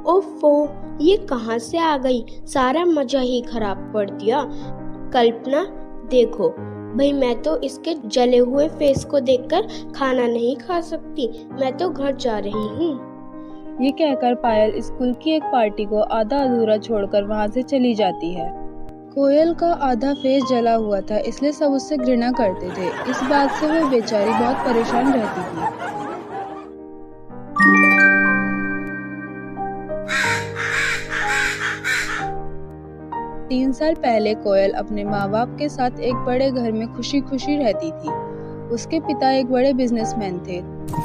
ओफो, ये कहाँ से आ गई? सारा मजा ही खराब कर दिया। कल्पना, देखो भाई, मैं तो इसके जले हुए फेस को देखकर खाना नहीं खा सकती। मैं तो घर जा रही हूँ। ये कहकर पायल स्कूल की एक पार्टी को आधा अधूरा छोड़कर वहाँ से चली जाती है। कोयल का आधा फेस जला हुआ था, इसलिए सब उससे घृणा करते थे। इस बात से वो बेचारी बहुत परेशान रहती थी। तीन साल पहले कोयल अपने माँ बाप के साथ एक बड़े घर में खुशी खुशी रहती थी। उसके पिता एक बड़े बिजनेसमैन थे।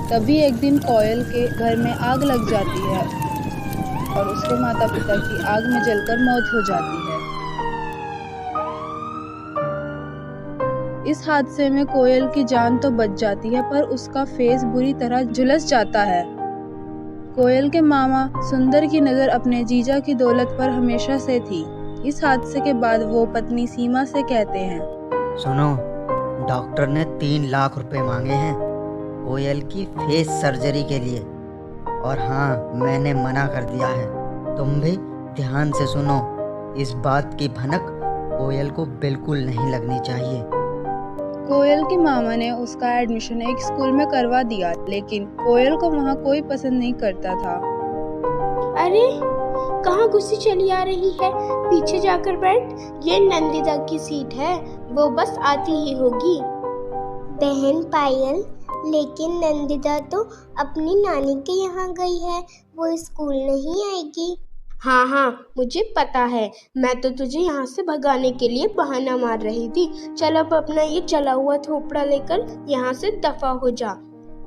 तभी एक दिन कोयल के घर में आग लग जाती है और उसके माता पिता की आग में जलकर मौत हो जाती है। इस हादसे में कोयल की जान तो बच जाती है, पर उसका फेस बुरी तरह झुलस जाता है। कोयल के मामा सुंदर की नजर अपने जीजा की दौलत पर हमेशा से थी। इस हादसे के बाद वो पत्नी सीमा से कहते हैं, सुनो, डॉक्टर ने 3 लाख रुपए मांगे हैं कोयल की फेस सर्जरी के लिए, और हाँ, मैंने मना कर दिया है। तुम भी ध्यान से सुनो, इस बात की भनक कोयल को बिल्कुल नहीं लगनी चाहिए। कोयल के मामा ने उसका एडमिशन एक स्कूल में करवा दिया, लेकिन कोयल को वहाँ कोई पसंद नहीं करता था। अरे, कहाँ गुस्सी चली आ रही है? पीछे जाकर बैठ, ये नंदिता की सीट है, वो बस आती ही होगी। बहन पायल, लेकिन नंदिता तो अपनी नानी के यहाँ गई है, वो स्कूल नहीं आएगी। हाँ, मुझे पता है। मैं तो तुझे यहाँ से भगाने के लिए बहाना मार रही थी। चल अब अपना ये जला हुआ थोपड़ा लेकर यहाँ से दफा हो जा।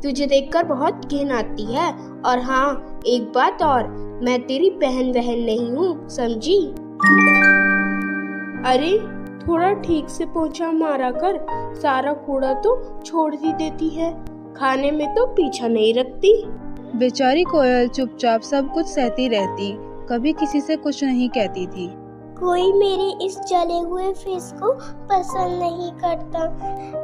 तुझे देखकर बहुत घिन आती है। और हाँ, एक बात और, मैं तेरी बहन नहीं हूँ, समझी? अरे, थोड़ा ठीक से पोछा मारा कर, सारा कूड़ा तो छोड़ ही देती है, खाने में तो पीछा नहीं रखती। बेचारी कोयल चुपचाप सब कुछ सहती रहती, कभी किसी से कुछ नहीं कहती थी। कोई मेरे इस जले हुए फेस को पसंद नहीं करता।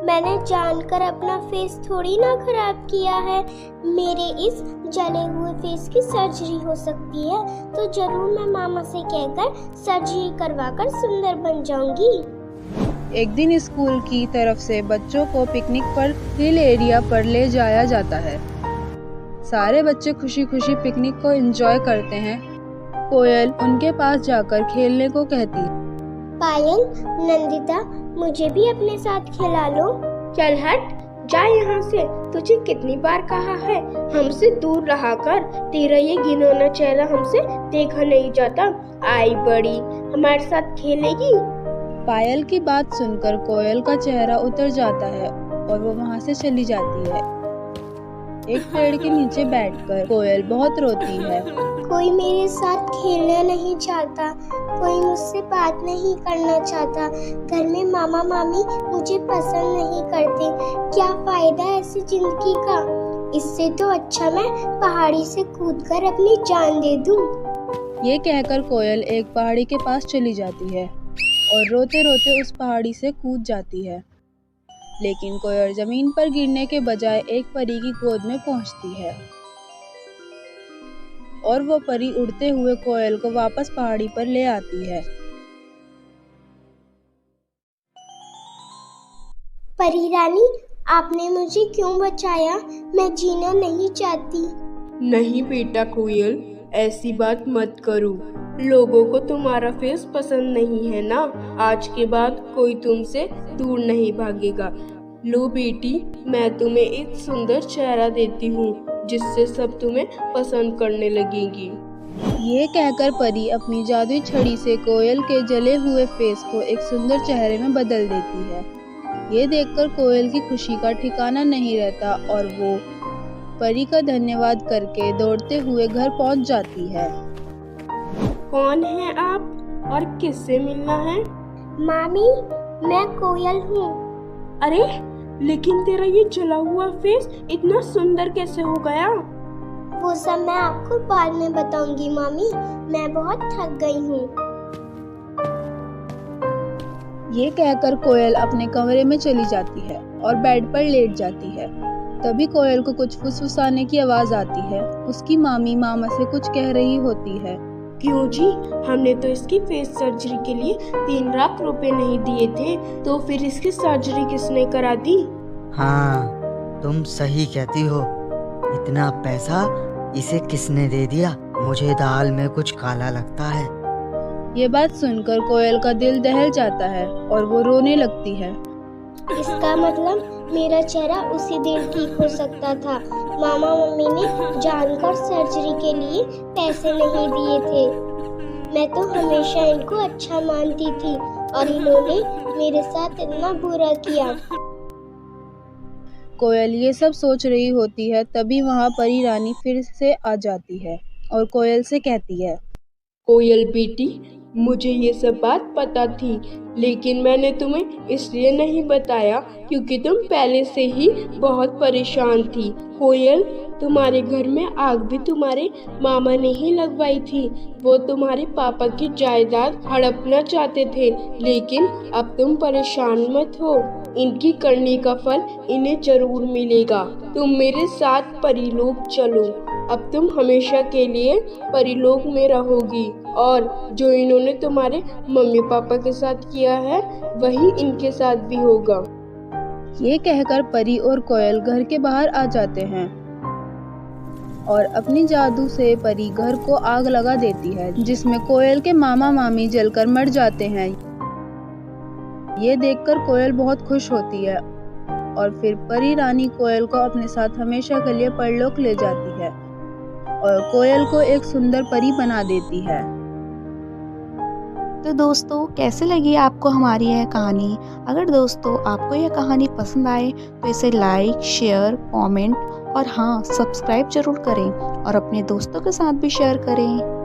मैंने जानकर अपना फेस थोड़ी ना खराब किया है। मेरे इस जले हुए फेस की सर्जरी हो सकती है, तो जरूर मैं मामा से कहकर सर्जरी करवाकर सुंदर बन जाऊंगी। एक दिन स्कूल की तरफ से बच्चों को पिकनिक पर हिल एरिया पर ले जाया जाता है। सारे बच्चे खुशी खुशी पिकनिक को एंजॉय करते हैं। कोयल उनके पास जाकर खेलने को कहती, पायल, नंदिता, मुझे भी अपने साथ खिला लो। चल हट, जा यहाँ से। तुझे कितनी बार कहा है हमसे दूर रहा कर। तेरा ये घिनौना चेहरा हमसे देखा नहीं जाता। आई बड़ी, हमारे साथ खेलेगी? पायल की बात सुनकर कोयल का चेहरा उतर जाता है और वो वहाँ से चली जाती है। एक पेड़ के नीचे बैठकर कोयल बहुत रोती है। कोई मेरे साथ खेलना नहीं चाहता, कोई मुझसे बात नहीं करना चाहता। घर में मामा मामी मुझे पसंद नहीं करते। क्या फायदा ऐसी जिंदगी का? इससे तो अच्छा मैं पहाड़ी से कूदकर अपनी जान दे दूं। ये कहकर कोयल एक पहाड़ी के पास चली जाती है और रोते रोते उस पहाड़ी से कूद जाती है। लेकिन कोयल जमीन पर गिरने के बजाय एक परी की गोद में पहुंचती है और वो परी उड़ते हुए कोयल को वापस पहाड़ी पर ले आती है। परी रानी, आपने मुझे क्यों बचाया? मैं जीना नहीं चाहती। नहीं बेटा कोयल, ऐसी बात मत करो। लोगों को तुम्हारा फेस पसंद नहीं है ना। आज के बाद कोई तुमसे दूर नहीं भागेगा। लो बेटी, मैं तुम्हें एक सुंदर चेहरा देती हूँ, जिससे सब तुम्हें पसंद करने लगेंगी। ये कहकर परी अपनी जादुई छड़ी से कोयल के जले हुए फेस को एक सुंदर चेहरे में बदल देती है। ये देखकर कोयल की खुशी का ठिकाना नहीं रहता और वो परी का धन्यवाद करके दौड़ते हुए घर पहुंच जाती है। कौन है आप और किससे मिलना है? मामी, मैं कोयल हूँ। अरे, लेकिन तेरा ये जला हुआ फेस इतना सुंदर कैसे हो गया? वो सब मैं आपको बाद में बताऊंगी मामी, मैं बहुत थक गई हूँ। ये कहकर कोयल अपने कमरे में चली जाती है और बेड पर लेट जाती है। तभी कोयल को कुछ फुसफुसाने की आवाज आती है। उसकी मामी मामा से कुछ कह रही होती है। क्यों जी, हमने तो इसकी फेस सर्जरी के लिए 3 लाख रुपए नहीं दिए थे, तो फिर इसकी सर्जरी किसने करा दी? हाँ, तुम सही कहती हो। इतना पैसा इसे किसने दे दिया? मुझे दाल में कुछ काला लगता है। ये बात सुनकर कोयल का दिल दहल जाता है और वो रोने लगती है। इसका मतलब मेरा चेहरा उसी दिन ठीक हो सकता था। मामा मम्मी ने जानकर सर्जरी के लिए पैसे नहीं दिए थे। मैं तो हमेशा इनको अच्छा मानती थी और इन्होंने मेरे साथ इतना बुरा किया। कोयल ये सब सोच रही होती है, तभी वहाँ परी रानी फिर से आ जाती है और कोयल से कहती है। कोयल बेटी, मुझे ये सब बात पता थी, लेकिन मैंने तुम्हें इसलिए नहीं बताया क्योंकि तुम पहले से ही बहुत परेशान थी। कोयल, तुम्हारे घर में आग भी तुम्हारे मामा ने ही लगवाई थी। वो तुम्हारे पापा की जायदाद हड़पना चाहते थे, लेकिन अब तुम परेशान मत हो। इनकी करनी का फल इन्हें जरूर मिलेगा। तुम मेरे साथ परीलोक चलो। अब तुम हमेशा के लिए परीलोक में रहोगी और जो इन्होंने तुम्हारे मम्मी पापा के साथ किया है वही इनके साथ भी होगा। ये कहकर परी और कोयल घर के बाहर आ जाते हैं और अपनी जादू से परी घर को आग लगा देती है, जिसमें कोयल के मामा मामी जलकर मर जाते हैं। ये देखकर कोयल बहुत खुश होती है और फिर परी रानी कोयल को अपने साथ हमेशा के लिए परलोक ले जाती है और कोयल को एक सुंदर परी बना देती है। तो दोस्तों, कैसे लगी आपको हमारी यह कहानी? अगर दोस्तों आपको यह कहानी पसंद आए तो इसे लाइक, शेयर, कमेंट और हाँ, सब्सक्राइब जरूर करें और अपने दोस्तों के साथ भी शेयर करें।